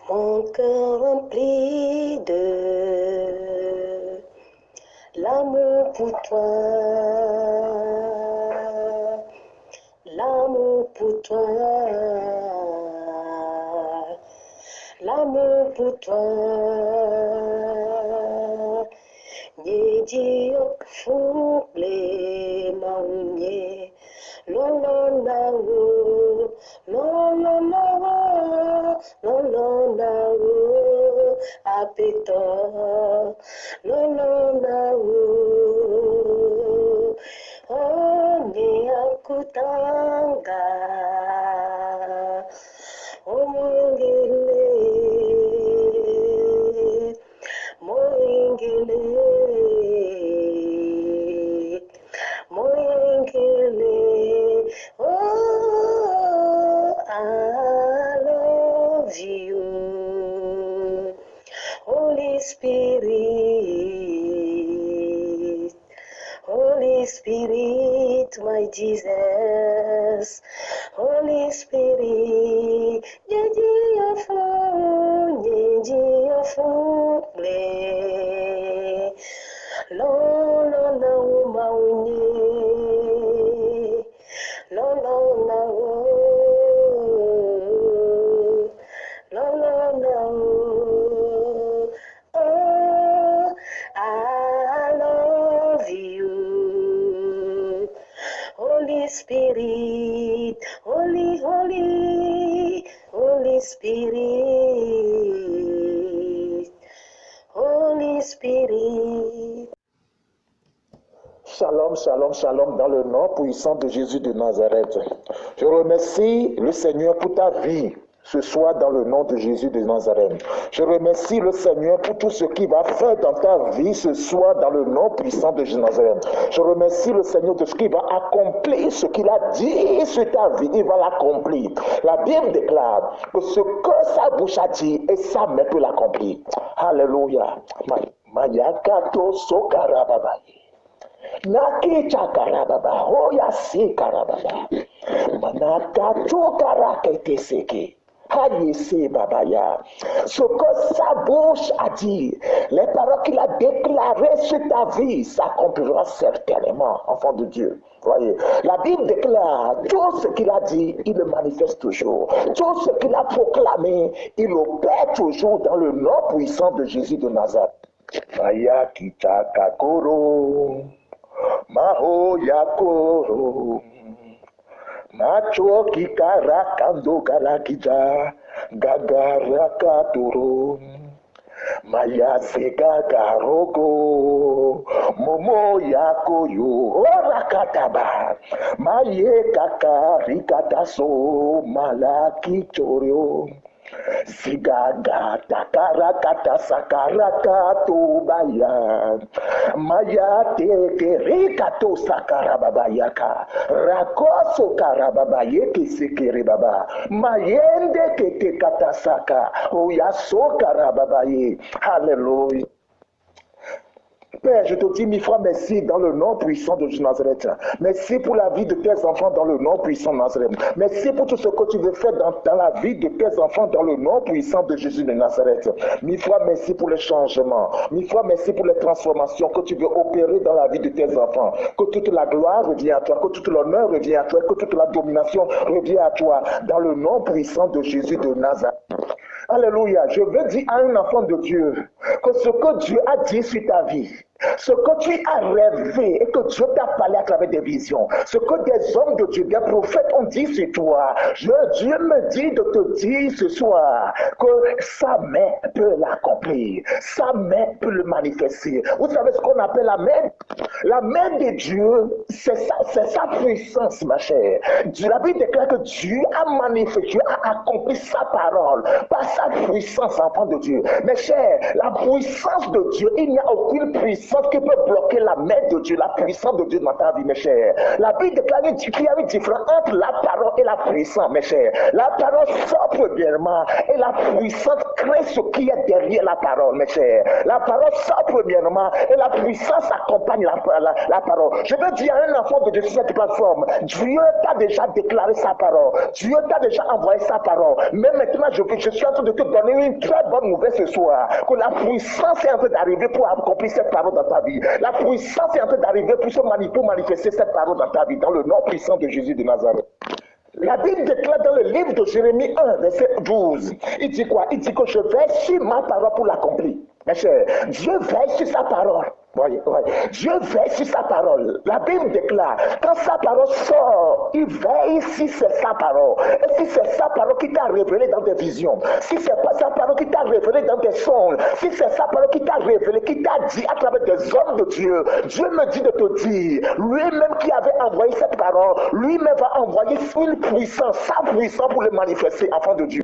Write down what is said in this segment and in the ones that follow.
Mon cœur rempli de l'amour pour toi, l'amour pour toi, l'amour pour toi. Nyedi okfuble maunye, lolo nawo, lolo nawo, lolo nawo, apeto, lolo nawo. Oni akutanga, omungile, moingile, moingile. Oh, I love you, Holy Spirit. Holy Spirit, my Jesus. Holy Spirit, Yeji Ofu, Ble. Lo, lo, lo, maunye. Lo, lo, lo, lo, lo, lo. Oh, I love you. Holy Spirit, Holy, Holy, Holy Spirit, Holy Spirit. Shalom, shalom, shalom, dans le nom puissant de Jésus de Nazareth. Je remercie le Seigneur pour ta vie ce soir dans le nom de Jésus de Nazareth. Je remercie le Seigneur pour tout ce qu'il va faire dans ta vie ce soir dans le nom puissant de Jésus de Nazareth. Je remercie le Seigneur de ce qu'il va accomplir, ce qu'il a dit sur ta vie, il va l'accomplir. La Bible déclare que ce que sa bouche a dit et sa main peut l'accomplir. Alléluia. Mayakato sokarababaye. Naki chakarababa, hoya si karababa. Manakato karakete seke. Hayese babaya. Ce que sa bouche a dit, les paroles qu'il a déclarées sur ta vie s'accomplira certainement, enfant de Dieu. Voyez, la Bible déclare tout ce qu'il a dit, il le manifeste toujours. Tout ce qu'il a proclamé, il opère toujours dans le nom puissant de Jésus de Nazareth. Maya kichakakoro. Maho yakoro macho kikara kando galakija gagara katoro maya sega garogo momo yakoyo orakataba maye kakari kataso malaki chorio Sigaga takarakata sakarakato baya maya teke rikato sakarababayaka rakoso karababayeke sekere baba mayende kete katasaka oyaso karababaye. Hallelujah. Père, je te dis mille fois merci dans le nom puissant de Jésus de Nazareth. Merci pour la vie de tes enfants dans le nom puissant de Nazareth. Merci pour tout ce que tu veux faire dans la vie de tes enfants dans le nom puissant de Jésus de Nazareth. Mille fois merci pour les changements. Mille fois merci pour les transformations que tu veux opérer dans la vie de tes enfants. Que toute la gloire revient à toi, que toute l'honneur revient à toi, que toute la domination revient à toi dans le nom puissant de Jésus de Nazareth. Alléluia. Je veux dire à un enfant de Dieu que ce que Dieu a dit sur ta vie, ce que tu as rêvé et que Dieu t'a parlé à travers des visions, ce que des hommes de Dieu, des prophètes ont dit sur toi, Dieu me dit de te dire ce soir que sa main peut l'accomplir, sa main peut le manifester. Vous savez ce qu'on appelle la main? La main de Dieu, c'est sa puissance, ma chère. La Bible déclare que Dieu a manifesté, Dieu a accompli sa parole par sa puissance, enfant de Dieu. Mes chers, la puissance de Dieu, il n'y a aucune puissance puissance qui peut bloquer la main de Dieu, la puissance de Dieu dans ta vie, mes chers. La Bible déclare qu'il y a une différence entre la parole et la puissance, mes chers. La parole sort premièrement et la puissance crée ce qui est derrière la parole, mes chers. La parole sort premièrement et la puissance accompagne la parole. Je veux dire à un enfant de Dieu sur cette plateforme, Dieu t'a déjà déclaré sa parole. Dieu t'a déjà envoyé sa parole. Mais maintenant, je suis en train de te donner une très bonne nouvelle ce soir, que la puissance est en train d'arriver pour accomplir cette parole dans ta vie. La puissance est en train d'arriver pour manifester cette parole dans ta vie, dans le nom puissant de Jésus de Nazareth. La Bible déclare dans le livre de Jérémie 1, verset 12, il dit quoi? Il dit que je veille sur ma parole pour l'accomplir. Mes chers, Dieu veille sur sa parole. Voyez. Dieu veille sur sa parole. La Bible déclare, quand sa parole sort, il veille si c'est sa parole. Et si c'est sa parole qui t'a révélé dans des visions, si c'est pas sa parole qui t'a révélé dans des songes, si c'est sa parole qui t'a révélé, qui t'a dit à travers des hommes de Dieu, Dieu me dit de te dire, lui-même qui avait envoyé cette parole, lui-même va envoyer une puissance, sa puissance pour le manifester enfant de Dieu.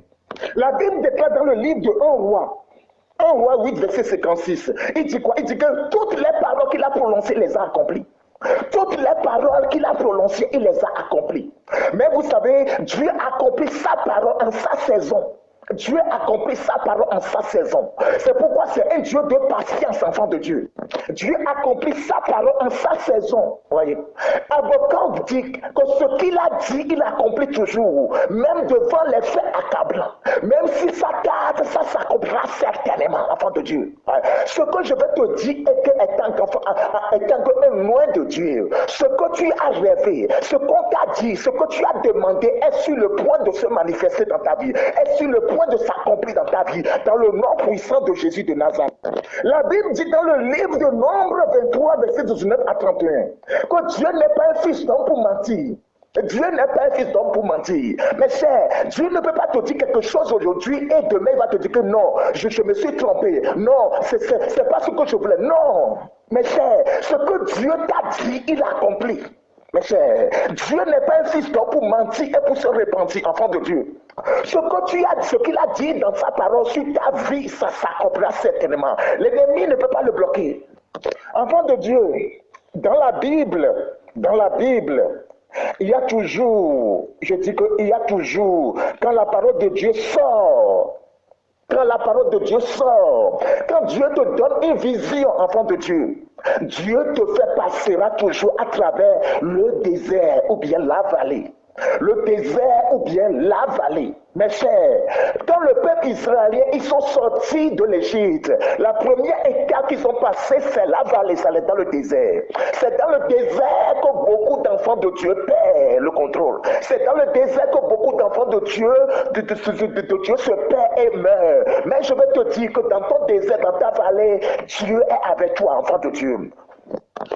La Bible déclare dans le livre de 1 roi, 1 roi 8, verset 56. Il dit quoi? Il dit que toutes les paroles qu'il a prononcées, les a accomplies. Toutes les paroles qu'il a prononcées, il les a accomplies. Mais vous savez, Dieu accomplit sa parole en sa saison. Dieu accomplit sa parole en sa saison. C'est pourquoi c'est un Dieu de patience, enfant de Dieu. Dieu accomplit sa parole en sa saison. Voyez. Avocat dit que ce qu'il a dit, il accomplit toujours, même devant les faits accablants. Même si ça tarde, ça s'accomplira certainement, enfant de Dieu. Ce que je vais te dire est que, étant un loin de Dieu, ce que tu as rêvé, ce qu'on t'a dit, ce que tu as demandé est sur le point de se manifester dans ta vie, est sur le point de s'accomplir dans ta vie, dans le nom puissant de Jésus de Nazareth. La Bible dit dans le livre de Nombre 23, verset 19 à 31, que Dieu n'est pas un fils d'homme pour mentir. Dieu n'est pas un fils d'homme pour mentir. Mais cher, Dieu ne peut pas te dire quelque chose aujourd'hui et demain il va te dire que non, je me suis trompé. Non, c'est pas ce que je voulais. Non, mais cher, ce que Dieu t'a dit, il accomplit. Mais cher, Dieu n'est pas un fils d'homme pour mentir et pour se repentir, enfant de Dieu. Ce qu'il a dit dans sa parole sur ta vie, ça s'accomplira certainement. L'ennemi ne peut pas le bloquer. Enfant de Dieu, dans la Bible, il y a toujours, je dis qu'il y a toujours, quand la parole de Dieu sort, quand Dieu te donne une vision, enfant de Dieu, Dieu te fait passer toujours à travers le désert ou bien la vallée. Le désert ou bien la vallée. Mes chers, quand le peuple israélien, ils sont sortis de l'Égypte, la première étape qu'ils ont passée, c'est la vallée, ça est dans le désert. C'est dans le désert que beaucoup d'enfants de Dieu perdent le contrôle. C'est dans le désert que beaucoup d'enfants de Dieu, Dieu se perdent et meurent. Mais je vais te dire que dans ton désert, dans ta vallée, Dieu est avec toi, enfant de Dieu.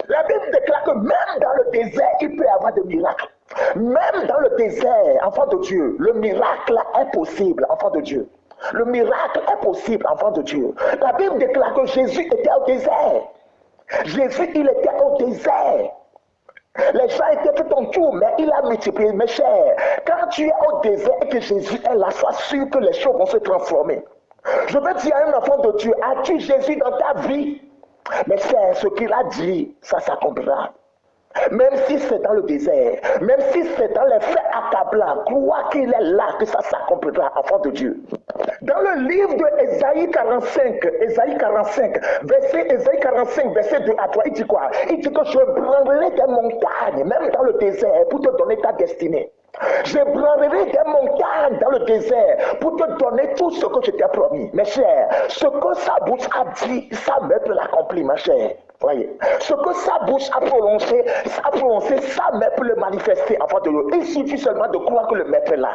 La Bible déclare que même dans le désert, il peut y avoir des miracles. Même dans le désert, enfant de Dieu, le miracle est possible, enfant de Dieu. Le miracle est possible, enfant de Dieu. La Bible déclare que Jésus était au désert. Jésus, il était au désert. Les gens étaient tout autour, mais il a multiplié. Mes chers, quand tu es au désert et que Jésus est là, sois sûr que les choses vont se transformer. Je veux dire à un enfant de Dieu, as-tu Jésus dans ta vie? Mais c'est ce qu'il a dit, ça s'accomplira. Même si c'est dans le désert, même si c'est dans les faits accablants, crois qu'il est là, que ça s'accomplira, enfant de Dieu. Dans le livre de Ésaïe 45, verset 2 à 3, il dit quoi? Il dit que je branlerai des montagnes, même dans le désert, pour te donner ta destinée. Je branlerai des montagnes dans le désert pour te donner tout ce que je t'ai promis. Mes chers, ce que sa bouche a dit, sa main peut l'accomplir, ma chère. Voyez, ce que sa bouche a prononcé, sa main peut le manifester, enfant de Dieu. Il suffit seulement de croire que le maître est là.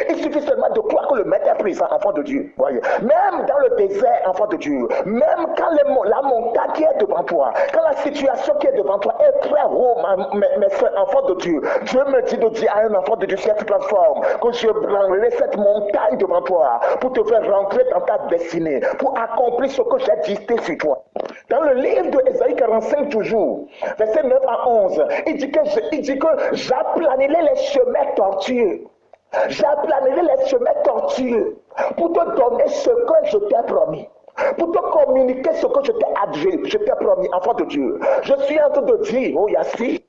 Il suffit seulement de croire que le maître est présent, enfant de Dieu. Voyez, même dans le désert, enfant de Dieu, même quand la montagne qui est devant toi, quand la situation qui est devant toi est très haut, mes frères, enfants de Dieu, Dieu me dit de dire à un enfant de Dieu sur cette plateforme que je branlerai cette montagne devant toi pour te faire rentrer dans ta destinée, pour accomplir ce que j'ai dit sur toi. Dans le livre de Ésaïe 45 toujours, verset 9 à 11, il dit que j'aplanirai les chemins tortueux. J'aplanirai les chemins tortueux pour te donner ce que je t'ai promis. pour te communiquer ce que je t'ai adjuré, je t'ai promis, enfant de Dieu. Je suis en train de dire, oh Yassi,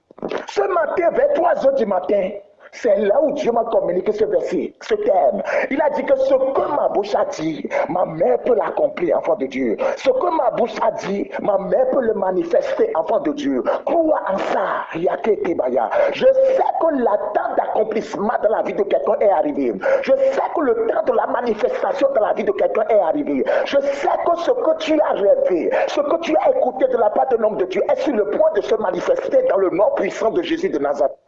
ce matin, vers 3 heures du matin, c'est là où Dieu m'a communiqué ce verset, ce thème. Il a dit que ce que ma bouche a dit, ma main peut l'accomplir, enfant de Dieu. Ce que ma bouche a dit, ma main peut le manifester, enfant de Dieu. Crois en ça, Yaketebaya. Je sais que le temps d'accomplissement dans la vie de quelqu'un est arrivé. Je sais que le temps de la manifestation dans la vie de quelqu'un est arrivé. Je sais que ce que tu as rêvé, ce que tu as écouté de la part de l'homme de Dieu est sur le point de se manifester dans le nom puissant de Jésus de Nazareth.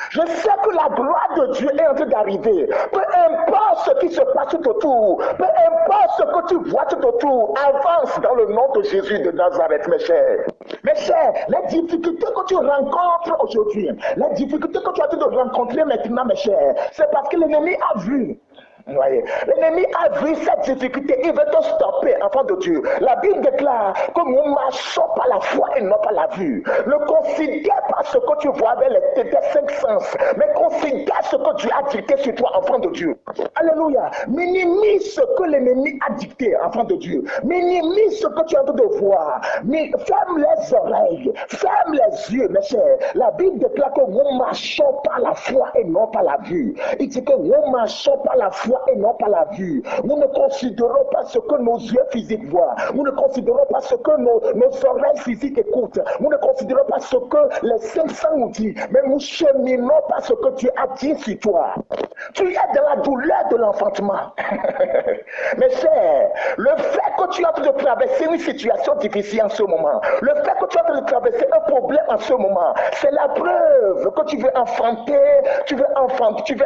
Je sais que la gloire de Dieu est en train d'arriver. Peu importe ce qui se passe tout autour, peu importe ce que tu vois tout autour, avance dans le nom de Jésus de Nazareth, mes chers. Mes chers, les difficultés que tu rencontres aujourd'hui, les difficultés que tu as en train de rencontrer maintenant, mes chers, c'est parce que l'ennemi a vu. Voyez, l'ennemi a vu cette difficulté, il veut te stopper, enfant de Dieu. La Bible déclare que nous marchons par la foi et non par la vue. Ne considère pas ce que tu vois avec tes 5 sens, mais considère ce que Dieu a dicté sur toi, enfant de Dieu. Alléluia. Minimise ce que l'ennemi a dicté, enfant de Dieu. Minimise ce que tu es en train de voir. Ferme les oreilles, ferme les yeux, mes chers. La Bible déclare que nous marchons par la foi et non par la vue. Il dit que nous marchons par la foi et non pas la vue. Nous ne considérons pas ce que nos yeux physiques voient. Nous ne considérons pas ce que nos oreilles physiques écoutent. Nous ne considérons pas ce que les 500 nous disent. Mais nous cheminons par ce que tu as dit sur toi. Tu es dans la douleur de l'enfantement. Mes chers, le fait que tu es en train de traverser une situation difficile en ce moment, le fait que tu es en train de traverser un problème en ce moment, c'est la preuve que tu veux enfanter, tu veux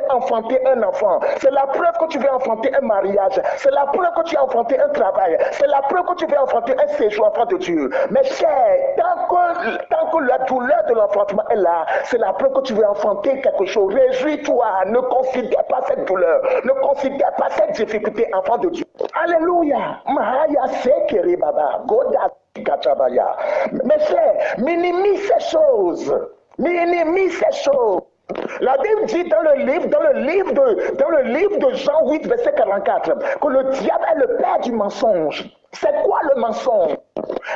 enfanter un enfant. C'est la preuve que tu veux enfanter un mariage. C'est la preuve que tu as enfanté un travail. C'est la preuve que tu veux enfanter un séjour, enfant de Dieu. Mais chers, tant que la douleur de l'enfantement est là, c'est la preuve que tu veux enfanter quelque chose. Réjouis-toi, ne considère pas cette douleur, ne considère pas cette difficulté, enfant de Dieu. Alléluia. Mahaya sekere baba, goda katabaya. Mais chers, minimise ces choses. Minimise ces choses. La Bible dit dans le livre de Jean 8, verset 44, que le diable est le père du mensonge. C'est quoi le mensonge?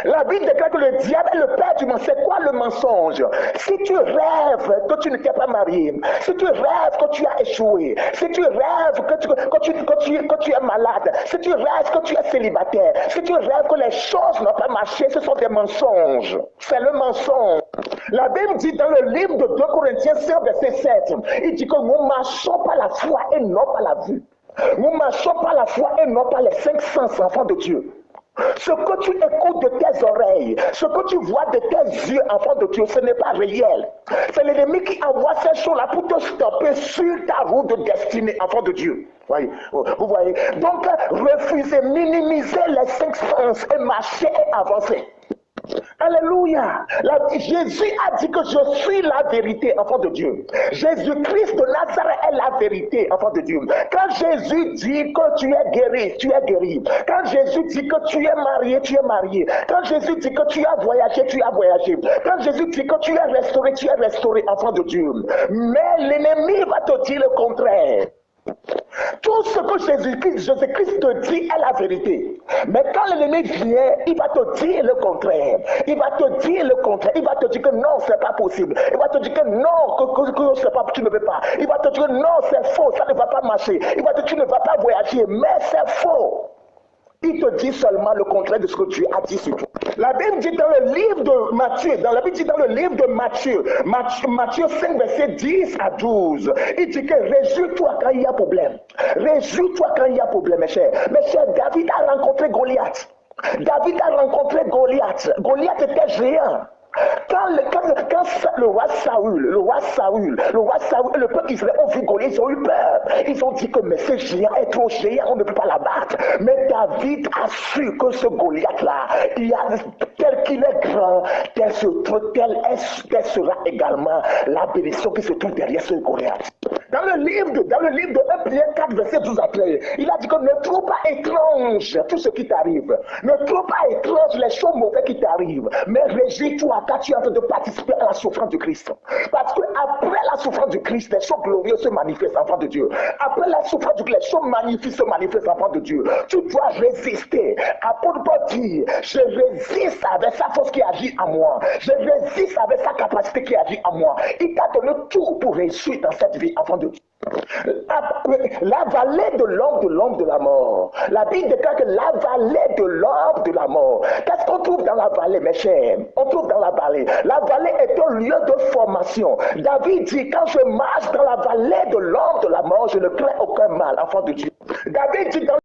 La Bible déclare que le diable est le père du mensonge. C'est quoi le mensonge? Si tu rêves que tu ne t'es pas marié, si tu rêves que tu as échoué, si tu rêves que tu es malade, si tu rêves que tu es célibataire, si tu rêves que les choses n'ont pas marché, ce sont des mensonges. C'est le mensonge. La Bible dit dans le livre de 2 Corinthiens 5, verset 7, il dit que nous marchons par la foi et non par la vue. Nous marchons par la foi et non par les 5 sens, enfants de Dieu. Ce que tu écoutes de tes oreilles, ce que tu vois de tes yeux, enfant de Dieu, ce n'est pas réel. C'est l'ennemi qui envoie ces choses-là pour te stopper sur ta route de destinée, enfant de Dieu. Vous voyez? Donc, refusez, minimisez les 5 sens et marchez et avancez. Alléluia. Jésus a dit que je suis la vérité, enfant de Dieu. Jésus-Christ de Nazareth est la vérité, enfant de Dieu. Quand Jésus dit que tu es guéri, tu es guéri. Quand Jésus dit que tu es marié, tu es marié. Quand Jésus dit que tu as voyagé, tu as voyagé. Quand Jésus dit que tu es restauré, enfant de Dieu. Mais l'ennemi va te dire le contraire. Tout ce que Jésus-Christ te dit est la vérité. Mais quand l'ennemi vient, il va te dire le contraire. Il va te dire le contraire. Il va te dire que non, c'est pas possible. Il va te dire que non, que c'est pas, tu ne peux pas. Il va te dire que non, c'est faux, ça ne va pas marcher. Il va te dire que tu ne vas pas voyager, mais c'est faux. Il te dit seulement le contraire de ce que tu as dit sur toi. La Bible dit dans le livre de Matthieu 5, verset 10 à 12, il dit que réjouis-toi quand il y a problème. Réjouis-toi quand il y a problème, mes chers. Mes chers, David a rencontré Goliath. Goliath était géant. Quand le roi Saül et le peuple d'Israël ont vu Goliath, ils ont eu peur. Ils ont dit que mais ce géant est trop géant, on ne peut pas l'abattre. Mais David a su que ce Goliath-là, tel qu'il est grand, tel sera également la bénédiction qui se trouve derrière ce Goliath. Dans le livre de 1 Pierre 4, verset 12 à 13, il a dit que ne trouve pas étrange tout ce qui t'arrive. Ne trouve pas étrange les choses mauvaises qui t'arrivent. Mais réjouis-toi quand tu es en train de participer à la souffrance de Christ. Parce qu'à Après la souffrance du Christ, les choses glorieuses se manifestent, enfant de Dieu. Après la souffrance du Christ, les choses magnifiques se manifestent, enfant de Dieu. Tu dois résister. Apôtre Paul dit, je résiste avec sa force qui agit en moi. Je résiste avec sa capacité qui agit en moi. Il t'a donné tout pour réussir dans cette vie, enfant de Dieu. La vallée de l'ombre de la mort. La Bible déclare que la vallée de l'ombre de la mort. Qu'est-ce qu'on trouve dans la vallée, mes chers? On trouve dans la vallée. La vallée est un lieu de formation. David dit, quand je marche dans la vallée de l'ombre de la mort, je ne crains aucun mal, enfant de Dieu. David dit dans